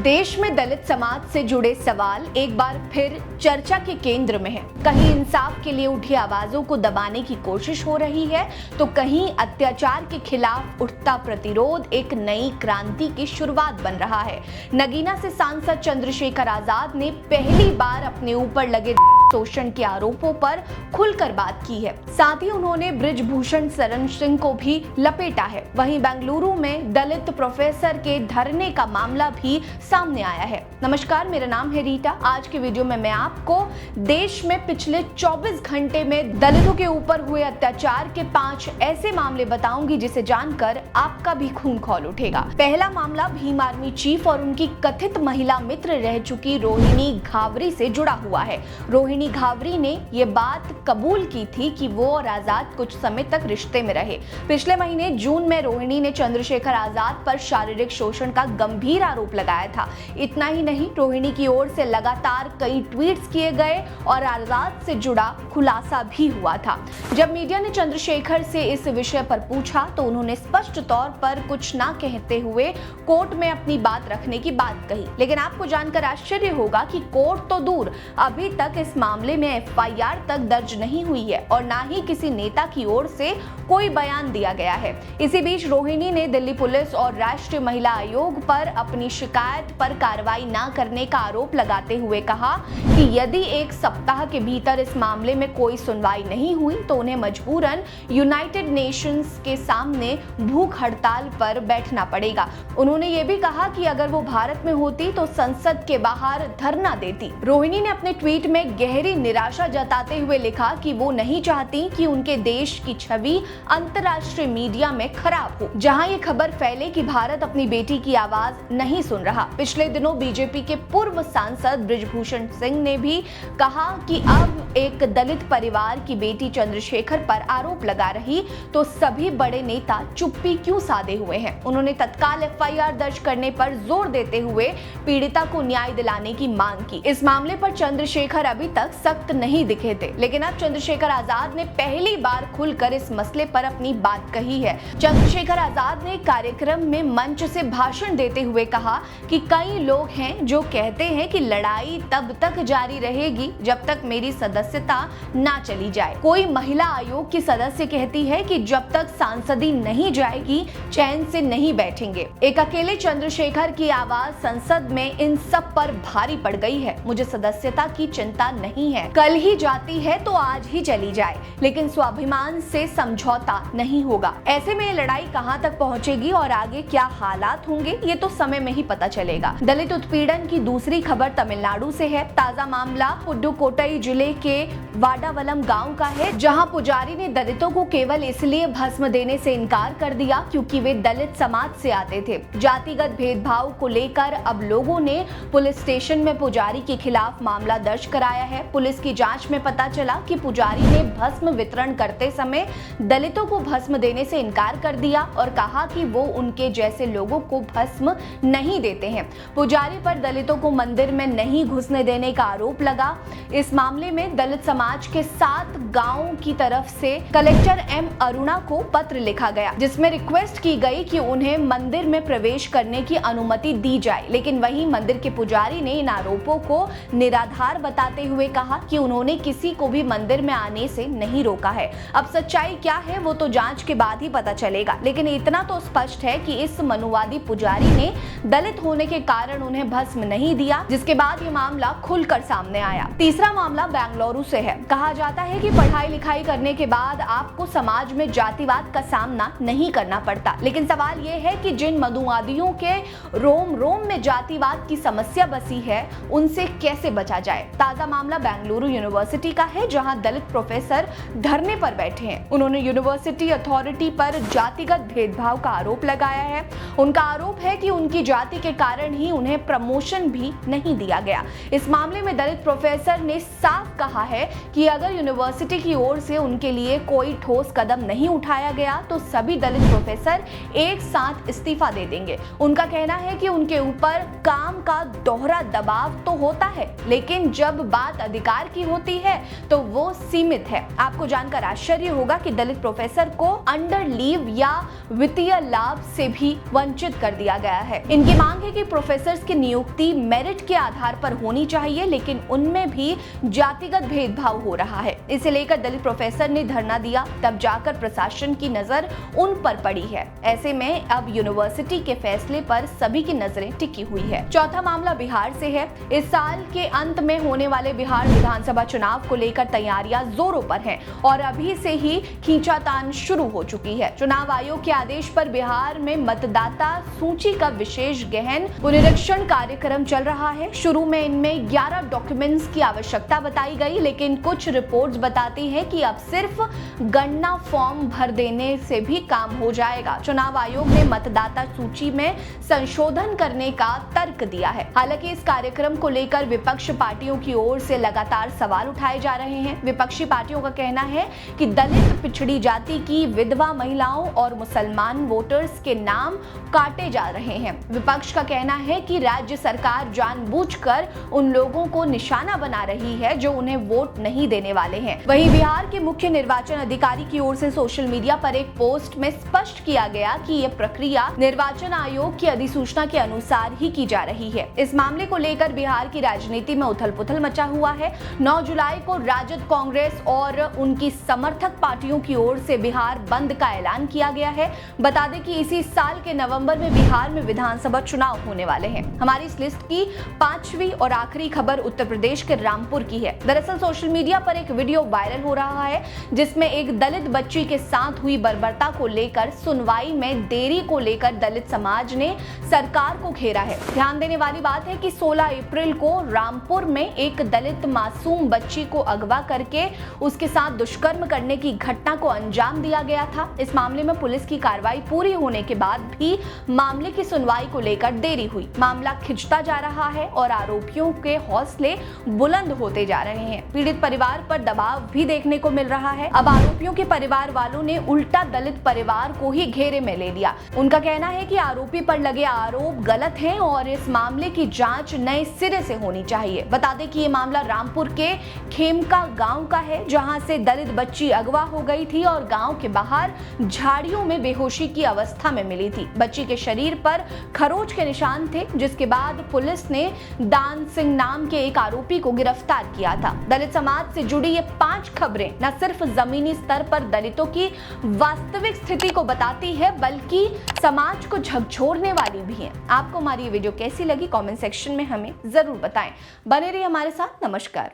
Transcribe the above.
देश में दलित समाज से जुड़े सवाल एक बार फिर चर्चा के केंद्र में है। कहीं इंसाफ के लिए उठी आवाजों को दबाने की कोशिश हो रही है, तो कहीं अत्याचार के खिलाफ उठता प्रतिरोध एक नई क्रांति की शुरुआत बन रहा है। नगीना से सांसद चंद्रशेखर आजाद ने पहली बार अपने ऊपर लगे शोषण के आरोपों पर खुलकर बात की है। साथ ही उन्होंने बृजभूषण शरण सिंह को भी लपेटा है। वहीं बेंगलुरु में दलित प्रोफेसर के धरने का मामला भी सामने आया है। नमस्कार, मेरा नाम है रीटा। आज के वीडियो में मैं आपको देश में पिछले 24 घंटे में दलितों के ऊपर हुए अत्याचार के 5 ऐसे मामले बताऊंगी जिसे जानकर आपका भी खून खौल उठेगा। पहला मामला भीम आर्मी चीफ और उनकी कथित महिला मित्र रह चुकी रोहिणी घावरी से जुड़ा हुआ है। रोहिणी घावरी ने ये बात कबूल की थी कि वो और आजाद कुछ समय तक रिश्ते में रहे। पिछले महीने जून में रोहिणी ने चंद्रशेखर आजाद पर शारीरिक शोषण का गंभीर आरोप लगाया था। इतना ही नहीं, रोहिणी की ओर से लगातार कई ट्वीट्स किए गए और आजाद से जुड़ा खुलासा भी हुआ था। जब मीडिया ने चंद्रशेखर से इस विषय पर पूछा तो उन्होंने स्पष्ट तौर पर कुछ ना कहते हुए कोर्ट में अपनी बात रखने की बात कही। लेकिन आपको जानकर आश्चर्य होगा कि कोर्ट तो दूर, अभी तक इस मामले में एफआईआर तक दर्ज नहीं हुई है और ना ही किसी नेता की ओर से कोई बयान दिया गया है। इसी बीच रोहिणी ने दिल्ली पुलिस और राष्ट्रीय महिला आयोग पर अपनी शिकायत पर कार्रवाई न करने का आरोप लगाते हुए कहा कि यदि एक सप्ताह के भीतर इस मामले में कोई सुनवाई नहीं हुई तो उन्हें मजबूरन यूनाइटेड नेशंस के सामने भूख हड़ताल पर बैठना पड़ेगा। उन्होंने ये भी कहा कि अगर वो भारत में होती तो संसद के बाहर धरना देती। रोहिणी ने अपने ट्वीट में गहरी निराशा जताते हुए लिखा कि वो नहीं चाहती कि उनके देश की छवि अंतर्राष्ट्रीय मीडिया में खराब हो, जहां ये खबर फैले कि भारत अपनी बेटी की आवाज नहीं सुन रहा। पिछले दिनों बीजेपी के पूर्व सांसद बृजभूषण सिंह ने भी कहा कि अब एक दलित परिवार की बेटी चंद्रशेखर पर आरोप लगा रही तो सभी बड़े नेता चुप्पी क्यों साधे हुए हैं। उन्होंने तत्काल एफआईआर दर्ज करने पर जोर देते हुए पीड़िता को न्याय दिलाने की मांग की। इस मामले पर चंद्रशेखर अभी तक सख्त नहीं दिखे थे, लेकिन अब चंद्रशेखर आजाद ने पहली बार खुलकर इस मसले पर अपनी बात कही है। चंद्रशेखर आजाद ने कार्यक्रम में मंच से भाषण देते हुए कहा कि कई लोग हैं जो कहते हैं कि लड़ाई तब तक जारी रहेगी जब तक मेरी सदस्यता ना चली जाए। कोई महिला आयोग की सदस्य कहती है कि जब तक सांसदी नहीं जाएगी चैन से नहीं बैठेंगे। एक अकेले चंद्रशेखर की आवाज संसद में इन सब पर भारी पड़ गई है। मुझे सदस्यता की चिंता नहीं है, कल ही जाती है तो आज ही चली जाए, लेकिन स्वाभिमान से समझौता नहीं होगा। ऐसे में ये लड़ाई कहां तक पहुंचेगी और आगे क्या हालात होंगे ये तो समय में ही पता चलेगा। दलित उत्पीड़न की दूसरी खबर तमिलनाडु से है। ताजा मामला पुडुकोट्टई जिले के वाडावलम गांव का है, जहां पुजारी ने दलितों को केवल इसलिए भस्म देने से इनकार कर दिया क्योंकि वे दलित समाज से आते थे। जातिगत भेदभाव को लेकर अब लोगों ने पुलिस स्टेशन में पुजारी के खिलाफ मामला दर्ज कराया है। पुलिस की जांच में पता चला कि पुजारी ने भस्म वितरण करते समय दलितों को भस्म देने से इनकार कर दिया और कहा कि वो उनके जैसे लोगों को भस्म नहीं देते हैं। पुजारी पर दलितों को मंदिर में नहीं घुसने देने का आरोप लगा। इस मामले में दलित समाज के 7 गांवों की तरफ से कलेक्टर एम अरुणा को पत्र लिखा गया, जिसमें रिक्वेस्ट की गई कि उन्हें मंदिर में प्रवेश करने की अनुमति दी जाए। लेकिन वहीं मंदिर के पुजारी ने इन आरोपों को निराधार बताते हुए कहा कि उन्होंने किसी को भी मंदिर में आने से नहीं रोका है। अब सच्चाई क्या है वो तो जांच के बाद ही पता चलेगा, लेकिन इतना तो स्पष्ट है कि इस मनुवादी पुजारी ने दलित होने के कारण उन्हें भस्म नहीं दिया, जिसके बाद ये मामला खुलकर सामने आया। तीसरा मामला बेंगलुरु से है। कहा जाता है कि पढ़ाई लिखाई करने के बाद आपको समाज में जातिवाद का सामना नहीं करना पड़ता, लेकिन सवाल ये है कि जिन मनुवादियों के रोम रोम में जातिवाद की समस्या बसी है उनसे कैसे बचा जाए। ताजा मामला बेंगलुरु यूनिवर्सिटी का है, जहां दलित प्रोफेसर धरने पर बैठे हैं। उन्होंने यूनिवर्सिटी अथॉरिटी पर जातिगत भेदभाव का आरोप लगाया है। उनका आरोप है कि उनकी जाति के कारण ही उन्हें प्रमोशन भी नहीं दिया गया। इस मामले में दलित प्रोफेसर ने साफ कहा है कि अगर यूनिवर्सिटी की ओर से उनके लिए कोई ठोस कदम नहीं उठाया गया तो सभी दलित प्रोफेसर एक साथ इस्तीफा दे देंगे। उनका कहना है कि उनके ऊपर काम का दोहरा दबाव तो होता है, लेकिन जब बात अधिकार की होती है तो वो सीमित है। आपको जानकर आश्चर्य होगा कि दलित प्रोफेसर को अंडर लीव या वित्तीय लाभ से भी वंचित कर दिया गया है। इनकी मांग है कि प्रोफेसर्स की नियुक्ति मेरिट के आधार पर होनी चाहिए, लेकिन उनमें भी जातिगत भेदभाव हो रहा है। इसे लेकर दलित प्रोफेसर ने धरना दिया, तब जाकर प्रशासन की नजर उन पर पड़ी है। ऐसे में अब यूनिवर्सिटी के फैसले पर सभी की नजरें टिकी हुई है। चौथा मामला बिहार से है। इस साल के अंत में होने वाले बिहार विधानसभा चुनाव को लेकर तैयारियां जोरों पर हैं और अभी से ही खींचातान शुरू हो चुकी है। चुनाव आयोग के आदेश पर बिहार में मतदाता सूची का विशेष गहन पुनरीक्षण कार्यक्रम चल रहा है। शुरू में इनमें 11 डॉक्यूमेंट्स की आवश्यकता बताई गई, लेकिन कुछ रिपोर्ट्स बताती हैं कि अब सिर्फ गणना फॉर्म भर देने से भी काम हो जाएगा। चुनाव आयोग ने मतदाता सूची में संशोधन करने का तर्क दिया है। हालांकि इस कार्यक्रम को लेकर विपक्ष पार्टियों की ओर से लगातार सवाल उठाए जा रहे हैं। विपक्षी पार्टियों का कहना है कि दलित, पिछड़ी जाति की विधवा महिलाओं और मुसलमान वोटर्स के नाम काटे जा रहे हैं। विपक्ष का कहना है कि राज्य सरकार जानबूझकर उन लोगों को निशाना बना रही है जो उन्हें वोट नहीं देने वाले हैं। वहीं बिहार के मुख्य निर्वाचन अधिकारी की ओर से सोशल मीडिया पर एक पोस्ट में स्पष्ट किया गया कि यह प्रक्रिया निर्वाचन आयोग की अधिसूचना के अनुसार ही की जा रही है। इस मामले को लेकर बिहार की राजनीति में उथल-पुथल मचा हुआ है। 9 जुलाई को राजद, कांग्रेस और उनकी समर्थक पार्टियों की ओर से बिहार बंद का ऐलान किया गया है। बता दें कि इसी साल के नवंबर में बिहार में विधानसभा चुनाव होने वाले हैं। हमारी इस लिस्ट की 5वीं और आखिरी खबर उत्तर प्रदेश के रामपुर की है। दरअसल सोशल मीडिया पर एक वीडियो वायरल हो रहा है जिसमें एक दलित बच्ची के साथ हुई बर्बरता को लेकर सुनवाई में देरी को लेकर दलित समाज ने सरकार को घेरा है। ध्यान देने वाली बात है कि 16 अप्रैल को रामपुर में एक दलित मासूम बच्ची को अगवा करके उसके साथ दुष्कर्म करने की घटना को अंजाम दिया गया था। इस मामले में पुलिस की कार्रवाई पूरी होने के बाद भी मामले की सुनवाई को लेकर देरी हुई। मामला खिंचता जा रहा है और आरोपियों के हौसले बुलंद होते जा रहे हैं। पीड़ित परिवार पर दबाव भी देखने को मिल रहा है। अब आरोपियों के परिवार वालों ने उल्टा दलित परिवार को ही घेरे में ले लिया। उनका कहना है कि आरोपी पर लगे आरोप गलत हैं और इस मामले की जांच नए सिरे से होनी चाहिए। बता दें कि ये मामला रामपुर के खेमका गांव का है, जहां से दलित बच्ची अगवा हो गई थी और गांव के बाहर झाड़ियों में बेहोशी की अवस्था में मिली थी। बच्ची के शरीर पर खरोच के निशान थे, जिसके बाद पुलिस ने दान सिंह नाम के एक आरोपी को गिरफ्तार किया था। दलित समाज से जुड़ी ये 5 खबरें न सिर्फ जमीनी स्तर पर दलितों की वास्तविक स्थिति को बताती है, बल्कि समाज को झकझोरने वाली भी है। आपको हमारी ये वीडियो कैसी लगी कमेंट सेक्शन में हमें जरूर बताएं। बने रहिए हमारे साथ। नमस्कार।